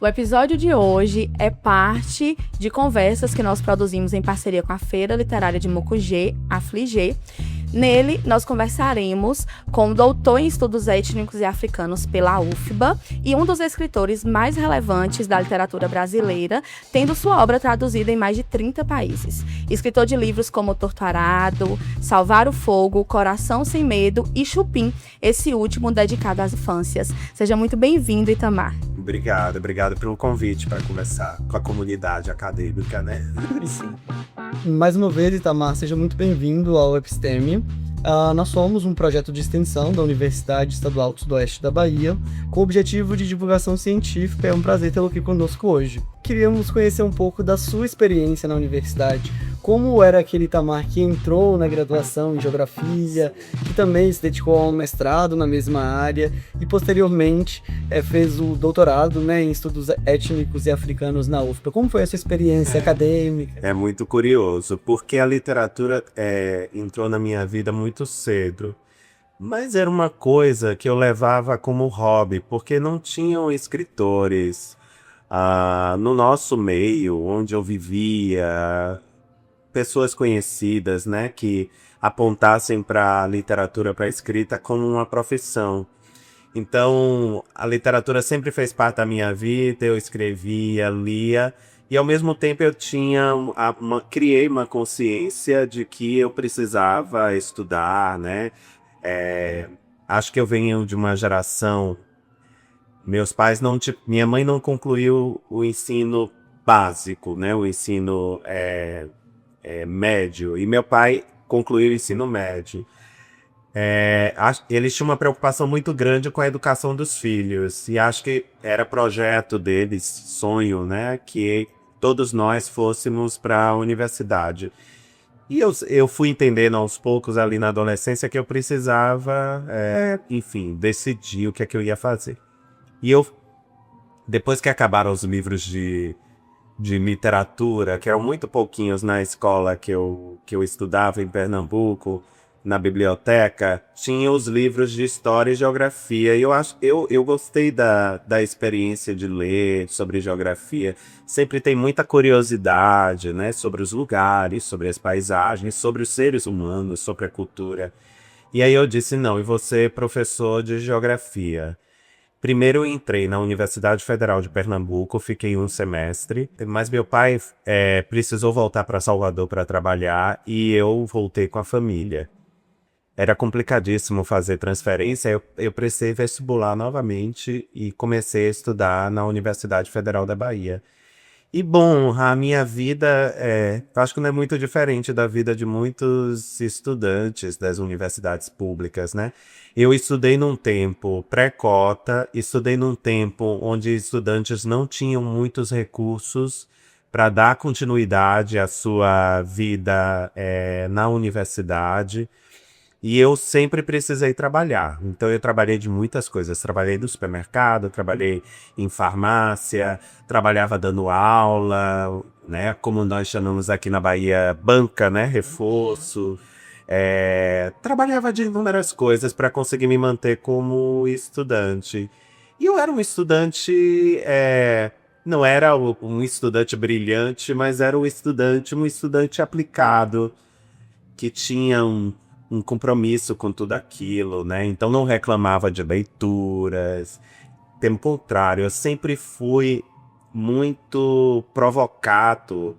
O episódio de hoje é parte de conversas que nós produzimos em parceria com a Feira Literária de Mucugê, a FLIGê. Nele, nós conversaremos com o doutor em Estudos Étnicos e Africanos pela UFBA e um dos escritores mais relevantes da literatura brasileira, tendo sua obra traduzida em mais de 30 países. Escritor de livros como Torturado, Salvar o Fogo, Coração Sem Medo e Chupim, esse último dedicado às infâncias. Seja muito bem-vindo, Itamar. Obrigado pelo convite para conversar com a comunidade acadêmica, né? Sim. Mais uma vez, Itamar, seja muito bem-vindo ao Episteme. Nós somos um projeto de extensão da Universidade Estadual do Sudoeste da Bahia, com o objetivo de divulgação científica. É um prazer tê-lo aqui conosco hoje. Queríamos conhecer um pouco da sua experiência na universidade. Como era aquele Itamar que entrou na graduação em Geografia, que também se dedicou ao mestrado na mesma área e posteriormente fez o doutorado, em Estudos Étnicos e Africanos na UFBA. Como foi a sua experiência acadêmica? É muito curioso, porque a literatura entrou na minha vida muito cedo. Mas era uma coisa que eu levava como hobby, porque não tinham escritores no nosso meio, onde eu vivia, pessoas conhecidas, que apontassem para a literatura, para a escrita, como uma profissão. Então, a literatura sempre fez parte da minha vida, eu escrevia, lia, e ao mesmo tempo eu criei uma consciência de que eu precisava estudar, Acho que eu venho de uma geração. Minha mãe não concluiu o ensino básico, o ensino médio, e meu pai concluiu o ensino médio. Eles tinham uma preocupação muito grande com a educação dos filhos, e acho que era projeto deles, sonho, que todos nós fôssemos para a universidade. E eu fui entendendo aos poucos ali na adolescência que eu precisava, decidir o que é que eu ia fazer. E depois que acabaram os livros de literatura, que eram muito pouquinhos na escola que eu estudava em Pernambuco, na biblioteca, tinha os livros de história e geografia. E eu gostei da experiência de ler sobre geografia. Sempre tem muita curiosidade, sobre os lugares, sobre as paisagens, sobre os seres humanos, sobre a cultura. E aí eu disse, não, eu vou ser professor de geografia. Primeiro eu entrei na Universidade Federal de Pernambuco, fiquei um semestre, mas meu pai precisou voltar para Salvador para trabalhar e eu voltei com a família. Era complicadíssimo fazer transferência, eu prestei vestibular novamente e comecei a estudar na Universidade Federal da Bahia. E bom, a minha vida, acho que não é muito diferente da vida de muitos estudantes das universidades públicas, Eu estudei num tempo pré-cota, estudei num tempo onde estudantes não tinham muitos recursos para dar continuidade à sua vida na universidade. E eu sempre precisei trabalhar. Então eu trabalhei de muitas coisas. Trabalhei no supermercado, trabalhei em farmácia, trabalhava dando aula, como nós chamamos aqui na Bahia, banca, reforço. Trabalhava de inúmeras coisas para conseguir me manter como estudante. E eu era um estudante, não era um estudante brilhante, mas era um estudante aplicado, que tinha um compromisso com tudo aquilo, Então não reclamava de leituras. Pelo contrário, eu sempre fui muito provocado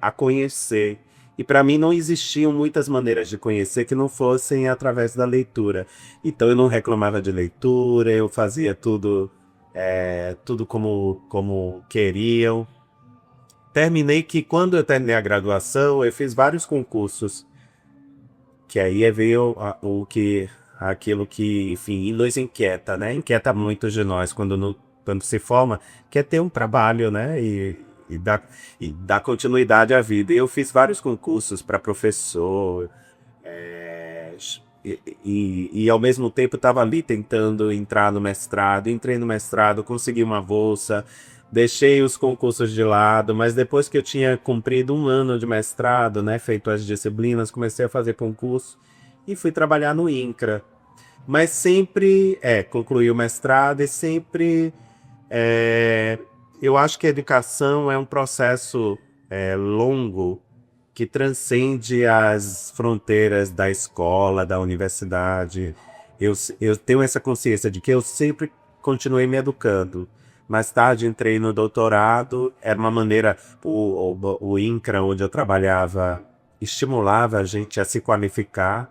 a conhecer. E para mim não existiam muitas maneiras de conhecer que não fossem através da leitura. Então eu não reclamava de leitura, eu fazia tudo como queriam. Terminei que quando eu terminei a graduação, eu fiz vários concursos. Que aí veio aquilo que, enfim, nos inquieta, Inquieta muito de nós quando se forma, quer ter um trabalho, E dar continuidade à vida. E eu fiz vários concursos para professor, e ao mesmo tempo estava ali tentando entrar no mestrado. Entrei no mestrado, consegui uma bolsa, deixei os concursos de lado, mas depois que eu tinha cumprido um ano de mestrado, feito as disciplinas, comecei a fazer concurso e fui trabalhar no INCRA. Mas sempre concluí o mestrado e sempre Eu acho que a educação é um processo longo que transcende as fronteiras da escola, da universidade. Eu tenho essa consciência de que eu sempre continuei me educando. Mais tarde entrei no doutorado, era uma maneira, o INCRA, onde eu trabalhava, estimulava a gente a se qualificar.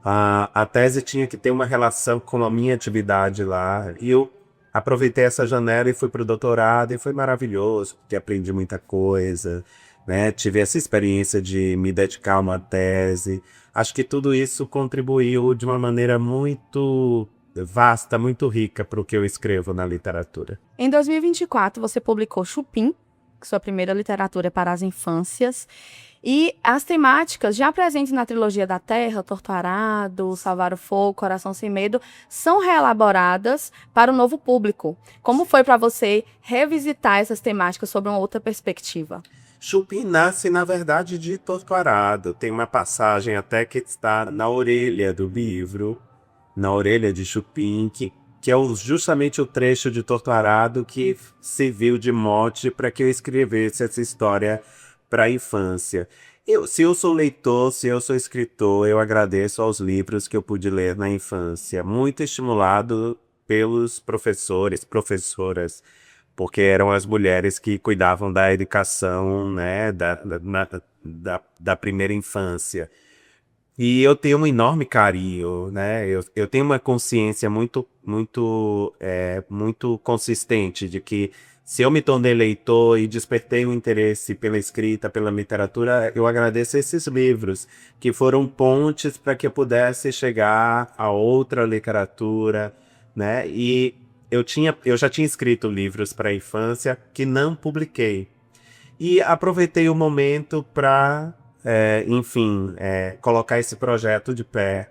A tese tinha que ter uma relação com a minha atividade lá. E eu aproveitei essa janela e fui para o doutorado, e foi maravilhoso, porque aprendi muita coisa, né? Tive essa experiência de me dedicar a uma tese. Acho que tudo isso contribuiu de uma maneira muito vasta, muito rica para o que eu escrevo na literatura. Em 2024, você publicou Chupim, sua primeira literatura para as infâncias. E as temáticas já presentes na trilogia da Terra, Torto Arado, Salvar o Fogo, Coração Sem Medo, são reelaboradas para o novo público. Como foi para você revisitar essas temáticas sob uma outra perspectiva? Chupim nasce, na verdade, de Torto Arado. Tem uma passagem até que está na orelha do livro, na orelha de Chupim, que é justamente o trecho de Torto Arado que serviu de mote para que eu escrevesse essa história para a infância. Se eu sou leitor, se eu sou escritor, eu agradeço aos livros que eu pude ler na infância. Muito estimulado pelos professores, professoras, porque eram as mulheres que cuidavam da educação, né, da primeira infância. E eu tenho um enorme carinho, né? Eu tenho uma consciência muito consistente de que se eu me tornei leitor e despertei um interesse pela escrita, pela literatura, eu agradeço esses livros, que foram pontes para que eu pudesse chegar a outra literatura, né? E eu já tinha escrito livros para a infância que não publiquei. E aproveitei o momento para, colocar esse projeto de pé.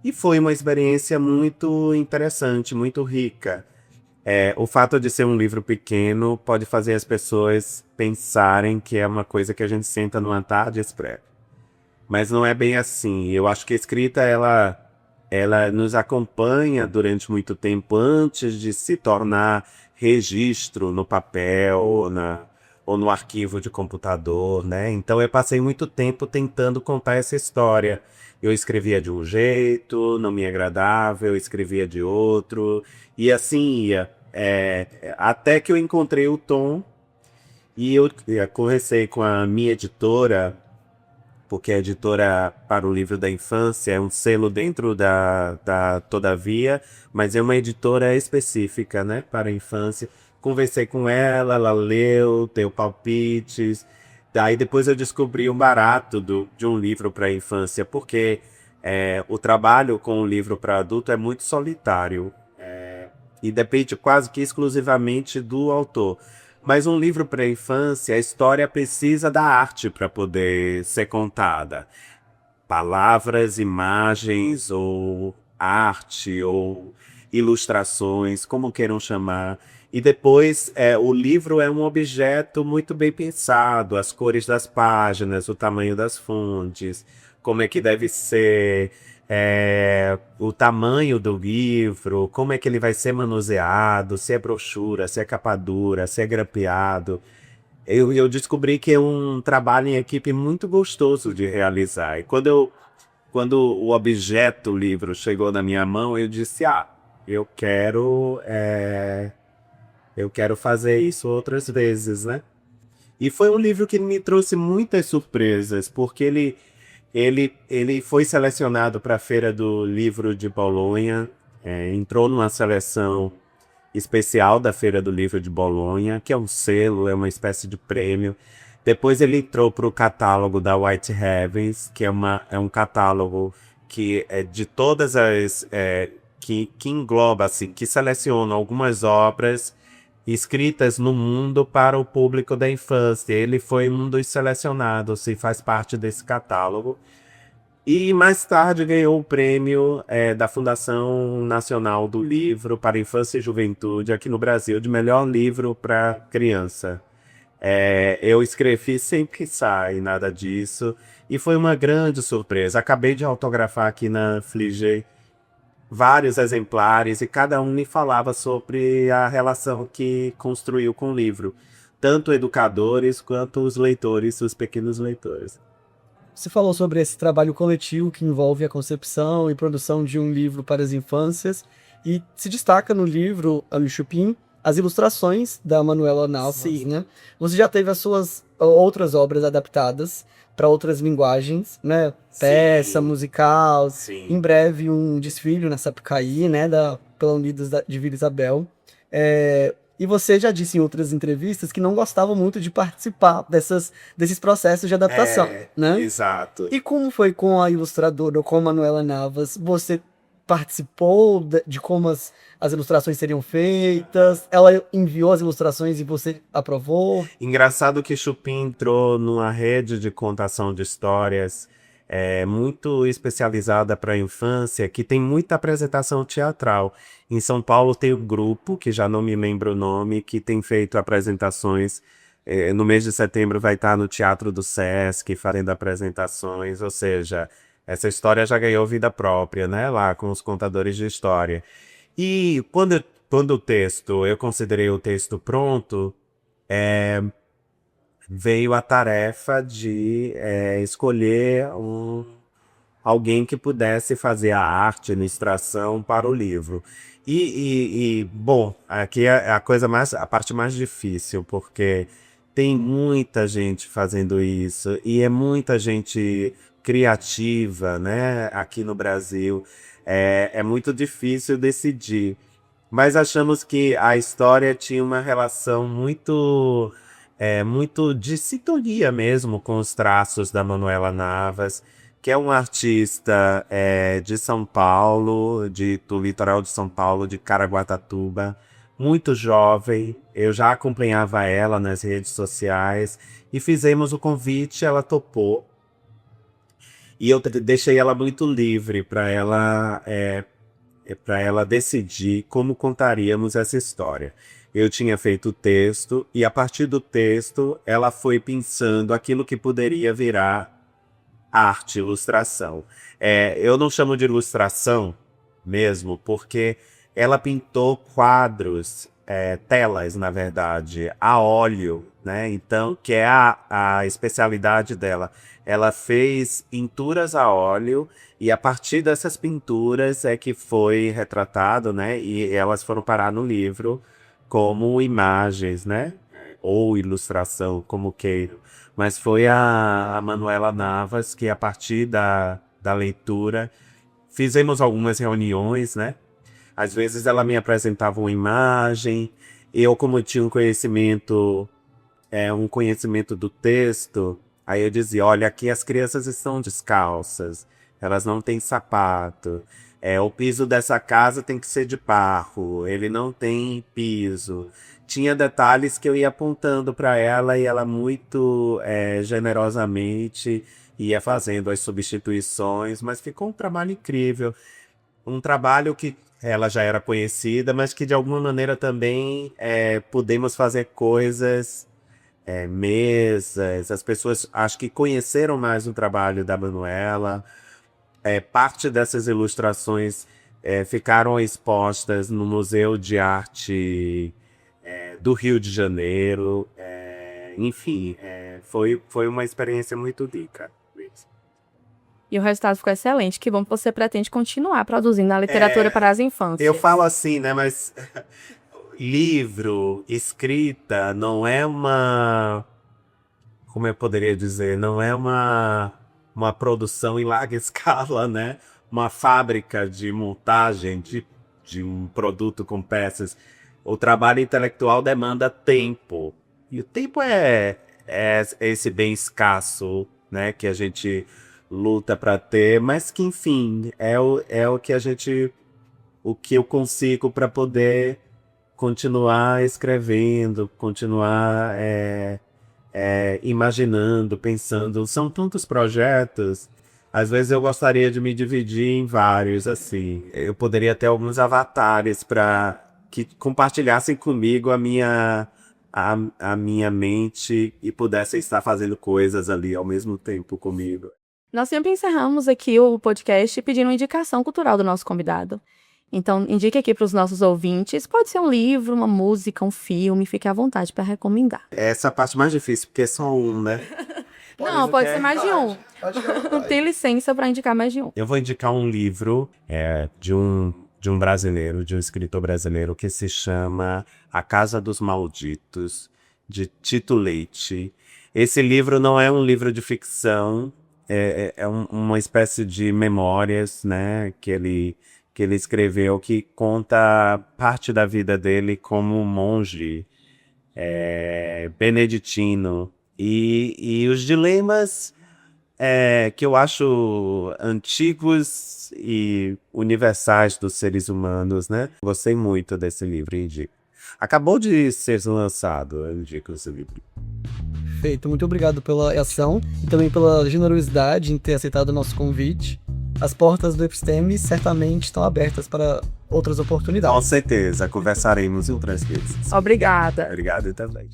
E foi uma experiência muito interessante, muito rica. O fato de ser um livro pequeno pode fazer as pessoas pensarem que é uma coisa que a gente senta numa tarde e escreve. Mas não é bem assim. Eu acho que a escrita, ela nos acompanha durante muito tempo antes de se tornar registro no papel ou no arquivo de computador, né? Então eu passei muito tempo tentando contar essa história. Eu escrevia de um jeito, não me agradava, eu escrevia de outro, e assim ia. Até que eu encontrei o tom, e eu conversei com a minha editora, porque a editora para o livro da infância é um selo dentro da Todavia, mas é uma editora específica, né, para a infância. Conversei com ela, ela leu, deu palpites. Daí depois eu descobri o barato de um livro para a infância, porque o trabalho com o livro para adulto é muito solitário, e depende quase que exclusivamente do autor. Mas um livro para a infância, a história precisa da arte para poder ser contada. Palavras, imagens, ou arte, ou ilustrações, como queiram chamar. E depois, o livro é um objeto muito bem pensado, as cores das páginas, o tamanho das fontes, como é que deve ser, o tamanho do livro, como é que ele vai ser manuseado, se é brochura, se é capa dura, se é grampeado. Eu descobri que é um trabalho em equipe muito gostoso de realizar. E quando o objeto, o livro, chegou na minha mão, eu disse, eu quero fazer isso outras vezes, né? E foi um livro que me trouxe muitas surpresas, porque ele foi selecionado para a Feira do Livro de Bolonha, entrou numa seleção especial da Feira do Livro de Bolonha, que é um selo, é uma espécie de prêmio. Depois ele entrou para o catálogo da White Heavens, que é um catálogo que é de todas as... que engloba, assim, que seleciona algumas obras escritas no mundo para o público da infância. Ele foi um dos selecionados e faz parte desse catálogo. E mais tarde ganhou o prêmio da Fundação Nacional do Livro para Infância e Juventude aqui no Brasil, de melhor livro para criança. Eu escrevi sem pensar em nada disso, e foi uma grande surpresa. Acabei de autografar aqui na Fligê vários exemplares e cada um me falava sobre a relação que construiu com o livro. Tanto educadores quanto os leitores, os pequenos leitores. Você falou sobre esse trabalho coletivo que envolve a concepção e produção de um livro para as infâncias e se destaca no livro Ami Chupim as ilustrações da Manuela Navas, Sim. né? Você já teve as suas outras obras adaptadas para outras linguagens, né? Peça, Sim. musical, Sim. em breve um desfile na Sapucaí, né? Pela Unidos de Vila Isabel. E você já disse em outras entrevistas que não gostava muito de participar desses processos de adaptação, né? Exato. E como foi com a ilustradora, ou com a Manuela Navas? Você participou de como as ilustrações seriam feitas? Ela enviou as ilustrações e você aprovou? Engraçado que Chupim entrou numa rede de contação de histórias muito especializada para a infância, que tem muita apresentação teatral. Em São Paulo tem um grupo, que já não me lembro o nome, que tem feito apresentações. No mês de setembro vai estar no Teatro do Sesc fazendo apresentações, ou seja, essa história já ganhou vida própria, né? Lá com os contadores de história. E quando eu considerei o texto pronto, veio a tarefa de escolher alguém que pudesse fazer a arte, a ilustração para o livro. Bom, aqui é a parte mais difícil, porque tem muita gente fazendo isso e é muita gente criativa, né, aqui no Brasil. É muito difícil decidir. Mas achamos que a história tinha uma relação muito de sintonia mesmo com os traços da Manuela Navas, que é uma artista de São Paulo, do litoral de São Paulo, de Caraguatatuba, muito jovem. Eu já acompanhava ela nas redes sociais e fizemos o convite, ela topou. E eu deixei ela muito livre para ela decidir como contaríamos essa história. Eu tinha feito o texto e a partir do texto ela foi pensando aquilo que poderia virar arte, ilustração. Eu não chamo de ilustração mesmo, porque ela pintou quadros, telas, na verdade, a óleo, né? Então, que é a especialidade dela. Ela fez pinturas a óleo e a partir dessas pinturas é que foi retratado, né? E elas foram parar no livro como imagens, né? Ou ilustração, como queiram. Mas foi a Manuela Navas que, a partir da leitura, fizemos algumas reuniões, né? Às vezes ela me apresentava uma imagem, eu, como tinha um conhecimento do texto, aí eu dizia, olha, aqui as crianças estão descalças, elas não têm sapato, o piso dessa casa tem que ser de barro, ele não tem piso. Tinha detalhes que eu ia apontando para ela e ela muito generosamente ia fazendo as substituições, mas ficou um trabalho incrível. Um trabalho que ela já era conhecida, mas que de alguma maneira também pudemos fazer coisas, mesas. As pessoas acho que conheceram mais o trabalho da Manuela. Parte dessas ilustrações ficaram expostas no Museu de Arte do Rio de Janeiro. Enfim, foi uma experiência muito rica. E o resultado ficou excelente. Que bom que você pretende continuar produzindo a literatura para as infâncias. Eu falo assim, né? Mas livro, escrita, não é uma... Como eu poderia dizer? Não é uma produção em larga escala, né? Uma fábrica de montagem de um produto com peças. O trabalho intelectual demanda tempo. E o tempo é esse bem escasso, né? Que a gente luta para ter, mas que, enfim, é o que eu consigo para poder continuar escrevendo, continuar imaginando, pensando. São tantos projetos. Às vezes eu gostaria de me dividir em vários, assim. Eu poderia ter alguns avatares para que compartilhassem comigo a minha mente e pudessem estar fazendo coisas ali ao mesmo tempo comigo. Nós sempre encerramos aqui o podcast pedindo uma indicação cultural do nosso convidado. Então, indique aqui para os nossos ouvintes. Pode ser um livro, uma música, um filme, fique à vontade para recomendar. Essa é a parte mais difícil, porque é só um, né? Não, pode ser mais de um. Tem licença para indicar mais de um. Eu vou indicar um livro de um brasileiro, de um escritor brasileiro, que se chama A Casa dos Malditos, de Tito Leite. Esse livro não é um livro de ficção, uma espécie de memórias, né, que ele escreveu, que conta parte da vida dele como um monge beneditino. E os dilemas que eu acho antigos e universais dos seres humanos, né? Gostei muito desse livro, indico. Acabou de ser lançado, eu indico esse livro. Perfeito, muito obrigado pela ação e também pela generosidade em ter aceitado o nosso convite. As portas do Episteme certamente estão abertas para outras oportunidades. Com certeza, conversaremos em outras vezes. Obrigada. Obrigado também.